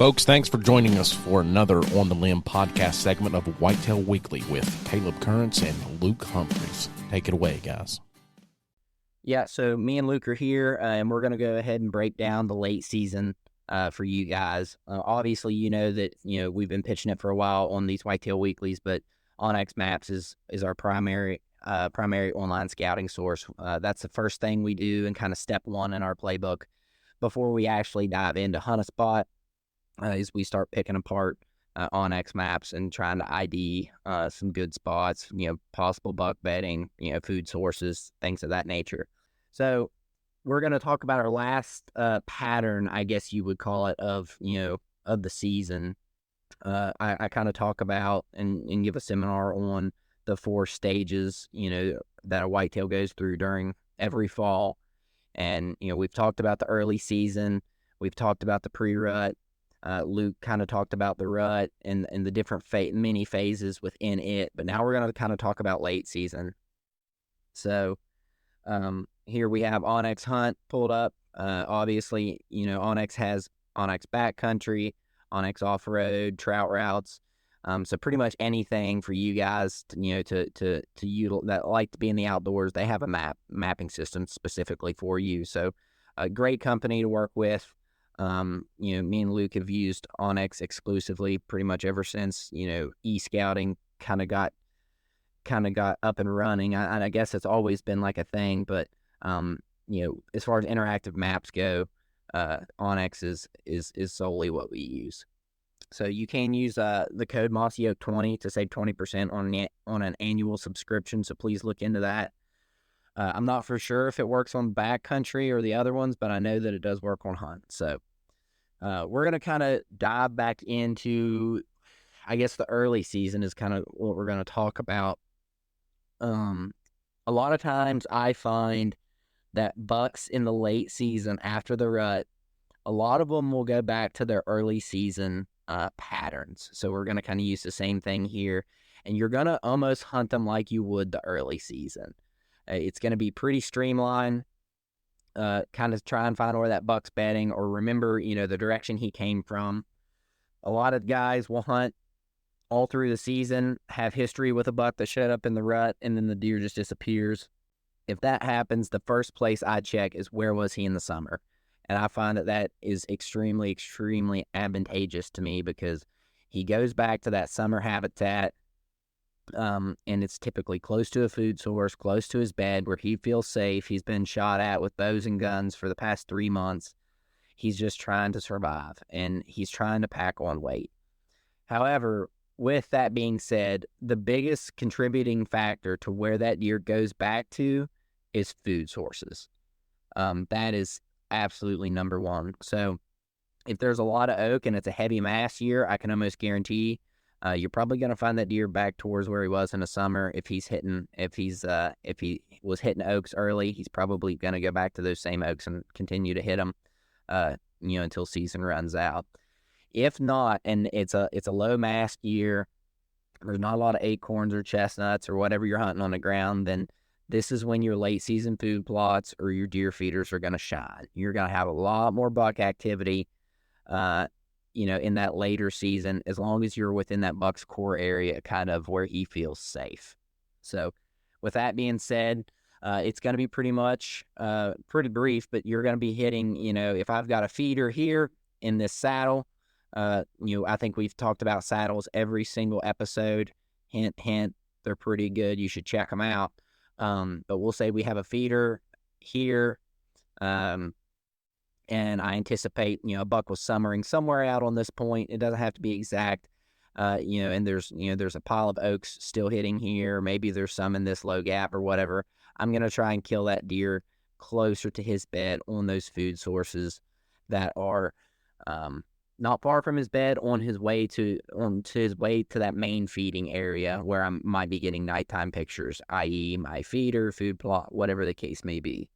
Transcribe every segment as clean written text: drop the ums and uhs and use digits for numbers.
Folks, thanks for joining us for another On the Limb podcast segment of Whitetail Weekly with Caleb Currents and Luke Humphreys. Take it away, guys. Yeah, so me and Luke are here, and we're going to go ahead and break down the late season for you guys. Obviously, you know that we've been pitching it for a while on these Whitetail Weeklies, but onX Maps is our primary online scouting source. That's the first thing we do and kind of step one in our playbook before we actually dive into hunt a spot. Is we start picking apart onX Maps and trying to ID some good spots, possible buck bedding, food sources, things of that nature. So we're going to talk about our last pattern, I guess you would call it, of the season. I kind of talk about and give a seminar on the 4 stages, that a whitetail goes through during every fall. And, we've talked about the early season. We've talked about the pre-rut. Luke kind of talked about the rut and the different mini phases within it, but now we're going to kind of talk about late season. So here we have onX Hunt pulled up. Obviously, onX has onX Backcountry, onX Off-Road, trout routes. So pretty much anything for you guys to utilize that like to be in the outdoors. They have a mapping system specifically for you. So a great company to work with. Me and Luke have used onX exclusively pretty much ever since, e-scouting kind of got up and running. I guess it's always been like a thing, but, as far as interactive maps go, onX is solely what we use. So you can use, the code Mossy Oak 20 to save 20% on an annual subscription. So please look into that. I'm not for sure if it works on Backcountry or the other ones, but I know that it does work on Hunt. So we're going to kind of dive back into, I guess, the early season is kind of what we're going to talk about. A lot of times I find that bucks in the late season after the rut, a lot of them will go back to their early season patterns. So we're going to kind of use the same thing here, and you're going to almost hunt them like you would the early season. It's going to be pretty streamlined. Kind of try and find where that buck's bedding, or remember, the direction he came from. A lot of guys will hunt all through the season, have history with a buck that showed up in the rut, and then the deer just disappears. If that happens, the first place I check is where was he in the summer. And I find that is extremely, extremely advantageous to me because he goes back to that summer habitat. And it's typically close to a food source, close to his bed where he feels safe. He's been shot at with bows and guns for the past 3 months. He's just trying to survive, and he's trying to pack on weight. However, with that being said, the biggest contributing factor to where that deer goes back to is food sources. That is absolutely number one. So if there's a lot of oak and it's a heavy mass year, I can almost guarantee you're probably going to find that deer back towards where he was in the summer. If he was hitting oaks early, he's probably going to go back to those same oaks and continue to hit them, until season runs out. If not, and it's a low mass year, there's not a lot of acorns or chestnuts or whatever you're hunting on the ground, then this is when your late season food plots or your deer feeders are going to shine. You're going to have a lot more buck activity, in that later season, as long as you're within that buck's core area, kind of where he feels safe. So with that being said, it's going to be pretty much pretty brief, but you're going to be hitting, if I've got a feeder here in this saddle, I think we've talked about saddles every single episode. Hint, hint, they're pretty good. You should check them out. But we'll say we have a feeder here, and I anticipate, a buck was summering somewhere out on this point. It doesn't have to be exact, and there's a pile of oaks still hitting here. Maybe there's some in this low gap or whatever. I'm going to try and kill that deer closer to his bed on those food sources that are not far from his bed, on his way to that main feeding area where I might be getting nighttime pictures, i.e. my feeder, food plot, whatever the case may be.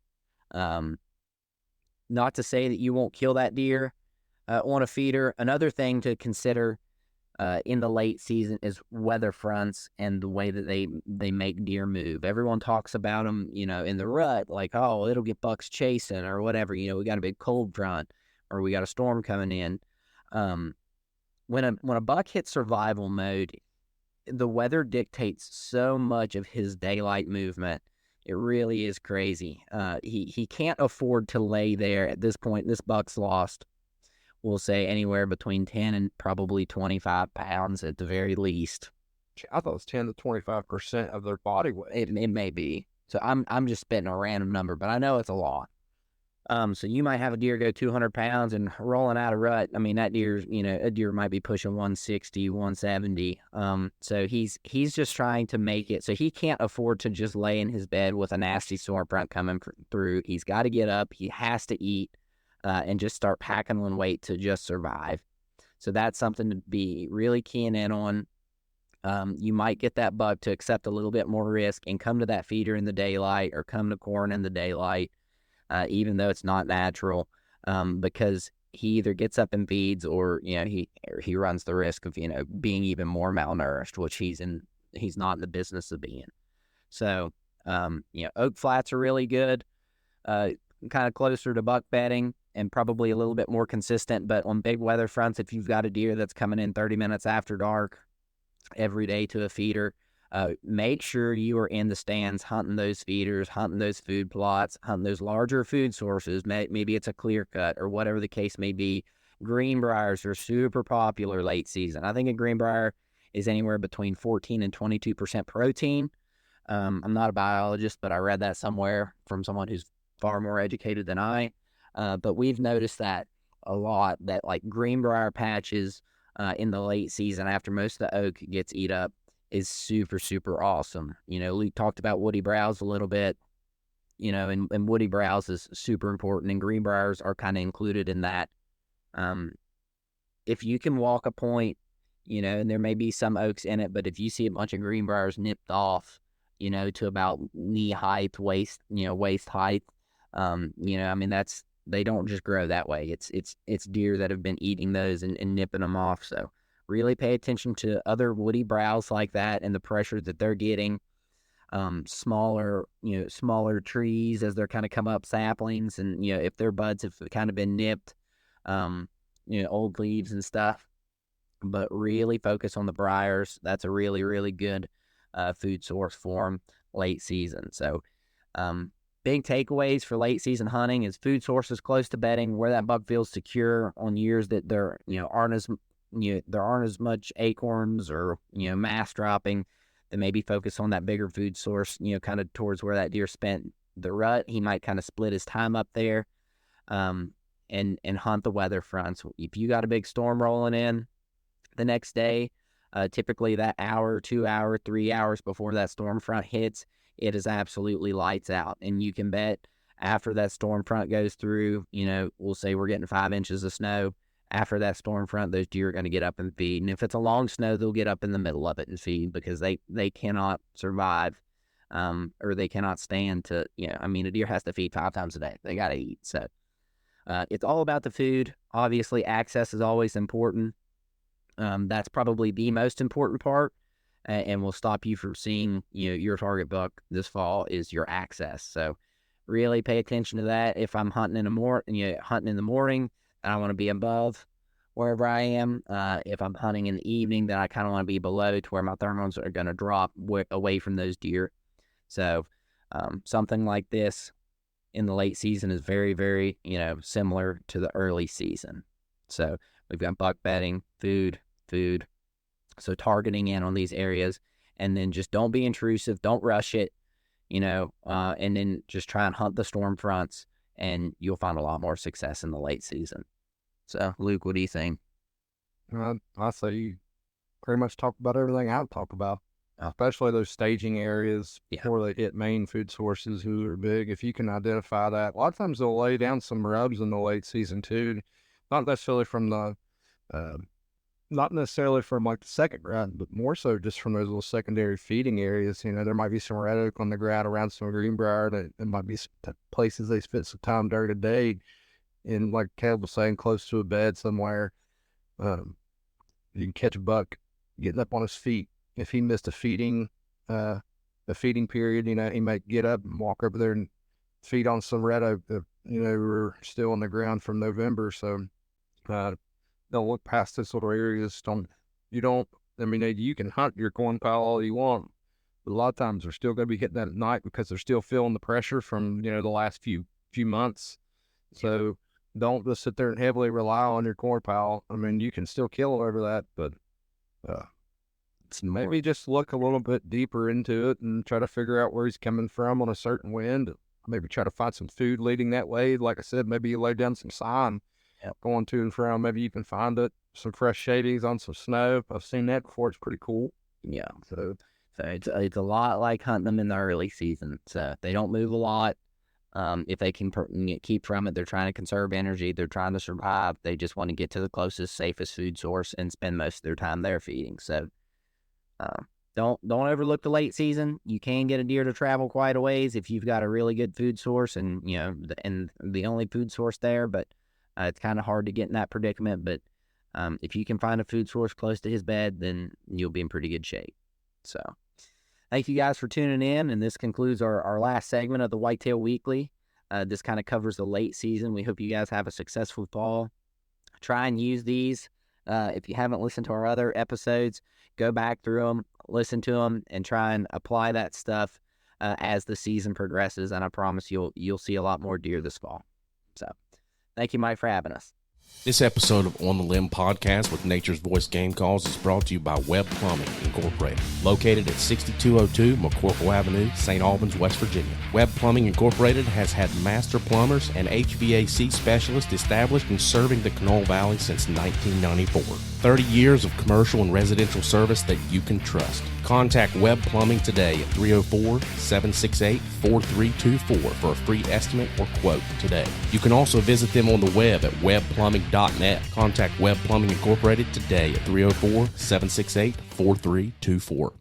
Not to say that you won't kill that deer on a feeder. Another thing to consider in the late season is weather fronts and the way that they make deer move. Everyone talks about them, in the rut, like, oh, it'll get bucks chasing or whatever. We got a big cold front or we got a storm coming in. Um, when a buck hits survival mode, the weather dictates so much of his daylight movement. It really is crazy. He can't afford to lay there at this point. This buck's lost, we'll say, anywhere between 10 and probably 25 pounds at the very least. I thought it was 10 to 25% of their body weight. It may be. So I'm just spitting a random number, but I know it's a lot. So you might have a deer go 200 pounds and rolling out a rut. I mean, that deer's, a deer might be pushing 160, 170. So he's just trying to make it. So he can't afford to just lay in his bed with a nasty storm front coming through. He's got to get up. He has to eat, and just start packing on weight to just survive. So that's something to be really keying in on. You might get that buck to accept a little bit more risk and come to that feeder in the daylight or come to corn in the daylight. Even though it's not natural, because he either gets up and feeds, or he runs the risk of being even more malnourished, which he's not in the business of being. So oak flats are really good, kind of closer to buck bedding and probably a little bit more consistent. But on big weather fronts, if you've got a deer that's coming in 30 minutes after dark every day to a feeder, make sure you are in the stands hunting those feeders, hunting those food plots, hunting those larger food sources. Maybe it's a clear cut or whatever the case may be. Greenbriers are super popular late season. I think a greenbrier is anywhere between 14 and 22% protein. I'm not a biologist, but I read that somewhere from someone who's far more educated than I. But we've noticed that a lot, that like greenbrier patches in the late season after most of the oak gets eat up is super, super awesome. Luke talked about woody browse a little bit, and woody browse is super important, and greenbriers are kind of included in that. If you can walk a point, and there may be some oaks in it, but if you see a bunch of greenbriers nipped off, to about knee height, waist height, they don't just grow that way. It's deer that have been eating those and nipping them off. So really pay attention to other woody browse like that and the pressure that they're getting. Smaller trees as they're kind of come up, saplings, and if their buds have kind of been nipped, old leaves and stuff. But really focus on the briars. That's a really, really good food source for them late season. So big takeaways for late season hunting is food sources close to bedding, where that buck feels secure on years that there aren't as much acorns or mass dropping. Then maybe focus on that bigger food source, kind of towards where that deer spent the rut. He might kind of split his time up there, and hunt the weather fronts. If you got a big storm rolling in the next day, typically that hour, 2 hour, 3 hours before that storm front hits, it is absolutely lights out. And you can bet after that storm front goes through, we'll say we're getting 5 inches of snow. After that storm front, those deer are going to get up and feed. And if it's a long snow, they'll get up in the middle of it and feed, because they cannot survive, or they cannot stand to, a deer has to feed 5 times a day. They got to eat. So it's all about the food. Obviously, access is always important. That's probably the most important part, and will stop you from seeing, your target buck this fall is your access. So really pay attention to that. If I'm hunting in the morning, and I want to be above wherever I am. If I'm hunting in the evening, then I kind of want to be below to where my thermals are going to drop away from those deer. So something like this in the late season is very, very, similar to the early season. So we've got buck bedding, food. So targeting in on these areas, and then just don't be intrusive. Don't rush it, and then just try and hunt the storm fronts, and you'll find a lot more success in the late season. So, Luke, what do you think? I say you pretty much talk about everything I would talk about, especially those staging areas before they hit main food sources who are big. If you can identify that, a lot of times they'll lay down some rubs in the late season too, not necessarily from like the second rut, but more so just from those little secondary feeding areas. There might be some red oak on the ground around some greenbrier. There might be some places they spent some time during the day, and like Caleb was saying, close to a bed somewhere. You can catch a buck getting up on his feet. If he missed a feeding period, he might get up and walk over there and feed on some red oak that, were still on the ground from November. So don't look past this little areas. You can hunt your corn pile all you want, but a lot of times they're still going to be hitting that at night because they're still feeling the pressure from, the last few months. So don't just sit there and heavily rely on your corn pile. I mean, you can still kill over that, but maybe just look a little bit deeper into it and try to figure out where he's coming from on a certain wind. Maybe try to find some food leading that way. Like I said, maybe you lay down some sign going to and from. Maybe you can find it. Some fresh shadings on some snow. I've seen that before. It's pretty cool. Yeah. So it's a lot like hunting them in the early season. So they don't move a lot. If they can keep from it, they're trying to conserve energy. They're trying to survive. They just want to get to the closest, safest food source and spend most of their time there feeding. So don't overlook the late season. You can get a deer to travel quite a ways if you've got a really good food source and the only food source there. But it's kind of hard to get in that predicament. But if you can find a food source close to his bed, then you'll be in pretty good shape. So thank you guys for tuning in. And this concludes our last segment of the Whitetail Weekly. This kind of covers the late season. We hope you guys have a successful fall. Try and use these. If you haven't listened to our other episodes, go back through them, listen to them, and try and apply that stuff as the season progresses. And I promise you'll see a lot more deer this fall. So thank you, Mike, for having us. This episode of On the Limb Podcast with Nature's Voice Game Calls is brought to you by Webb Plumbing Incorporated, located at 6202 McCorkle Avenue, St. Albans, West Virginia. Webb Plumbing Incorporated has had master plumbers and HVAC specialists established and serving the Knoll Valley since 1994. 30 years of commercial and residential service that you can trust. Contact Webb Plumbing today at 304-768-4324 for a free estimate or quote today. You can also visit them on the web at webbplumbing.net. Contact Webb Plumbing Incorporated today at 304-768-4324.